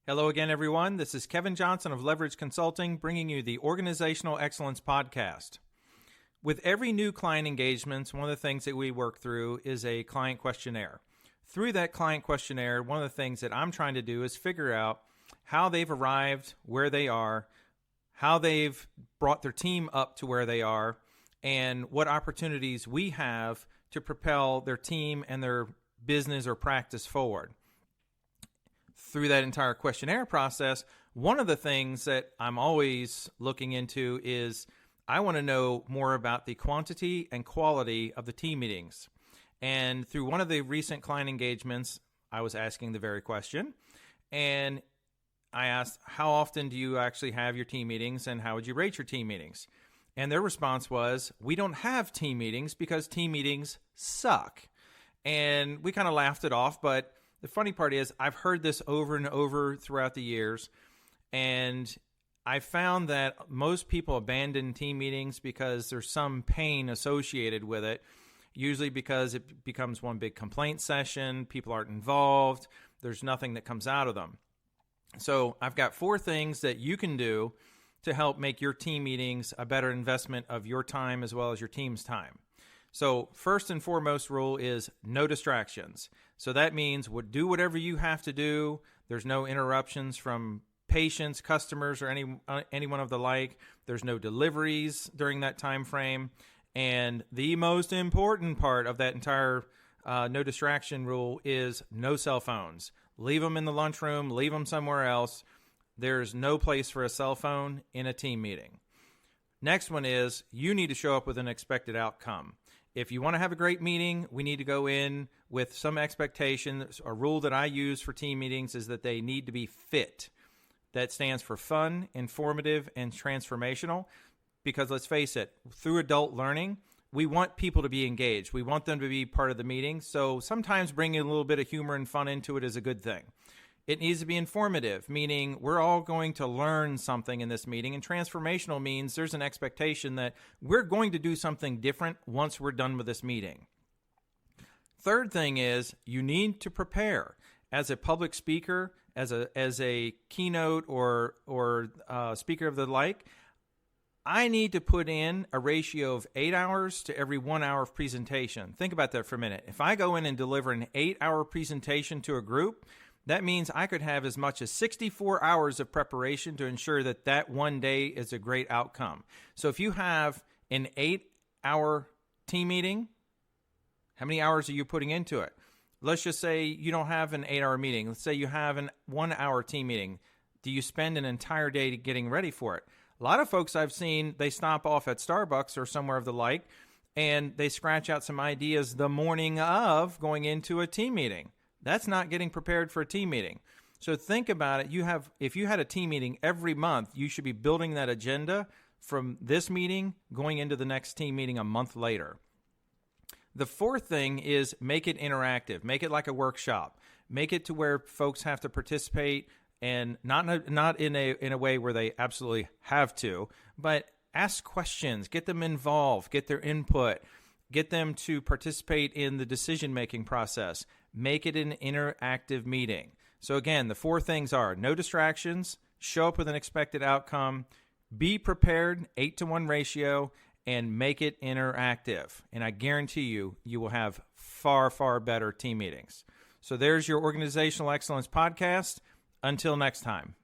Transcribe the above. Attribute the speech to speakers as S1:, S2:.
S1: Hello again, everyone. This is Kevin Johnson of Leverage Consulting, bringing you the Organizational Excellence Podcast. With every new client engagement, one of the things that we work through is a client questionnaire. Through that client questionnaire, one of the things that I'm trying to do is figure out how they've arrived where they are, how they've brought their team up to where they are, and what opportunities we have to propel their team and their business or practice forward. Through that entire questionnaire process, one of the things that I'm always looking into is I want to know more about the quantity and quality of the team meetings. And through one of the recent client engagements, I was asking the very question. And I asked, how often do you actually have your team meetings and how would you rate your team meetings? And their response was, we don't have team meetings because team meetings suck. And we kind of laughed it off, but the funny part is I've heard this over and over throughout the years, and I found that most people abandon team meetings because there's some pain associated with it, usually because it becomes one big complaint session, people aren't involved, there's nothing that comes out of them. So I've got 4 things that you can do to help make your team meetings a better investment of your time as well as your team's time. So first and foremost rule is no distractions. So that means do whatever you have to do. There's no interruptions from patients, customers, or anyone of the like. There's no deliveries during that time frame. And the most important part of that entire no distraction rule is no cell phones. Leave them in the lunchroom, leave them somewhere else. There's no place for a cell phone in a team meeting. Next one is you need to show up with an expected outcome. If you want to have a great meeting, we need to go in with some expectations. A rule that I use for team meetings is that they need to be fit. That stands for fun, informative, and transformational. Because let's face it, through adult learning, we want people to be engaged. We want them to be part of the meeting. So sometimes bringing a little bit of humor and fun into it is a good thing. It needs to be informative, meaning we're all going to learn something in this meeting. And transformational means there's an expectation that we're going to do something different once we're done with this meeting. Third thing is you need to prepare. As a public speaker, as a keynote or speaker of the like, I need to put in a ratio of 8 hours to every 1 hour of presentation. Think about that for a minute. If I go in and deliver an 8-hour presentation to a group, that means I could have as much as 64 hours of preparation to ensure that that one day is a great outcome. So if you have an 8-hour team meeting, how many hours are you putting into it? Let's just say you don't have an 8-hour meeting. Let's say you have an 1-hour team meeting. Do you spend an entire day getting ready for it? A lot of folks I've seen, they stop off at Starbucks or somewhere of the like, and they scratch out some ideas the morning of going into a team meeting. That's not getting prepared for a team meeting. So think about it. If you had a team meeting every month, you should be building that agenda from this meeting going into the next team meeting a month later. The fourth thing is make it interactive. Make it like a workshop. Make it to where folks have to participate, and not in a way where they absolutely have to, but ask questions, get them involved, get their input, get them to participate in the decision-making process. Make it an interactive meeting. So again, the 4 things are no distractions, show up with an expected outcome, be prepared, 8-to-1 ratio, and make it interactive. And I guarantee you will have far, far better team meetings. So there's your Organizational Excellence Podcast. Until next time.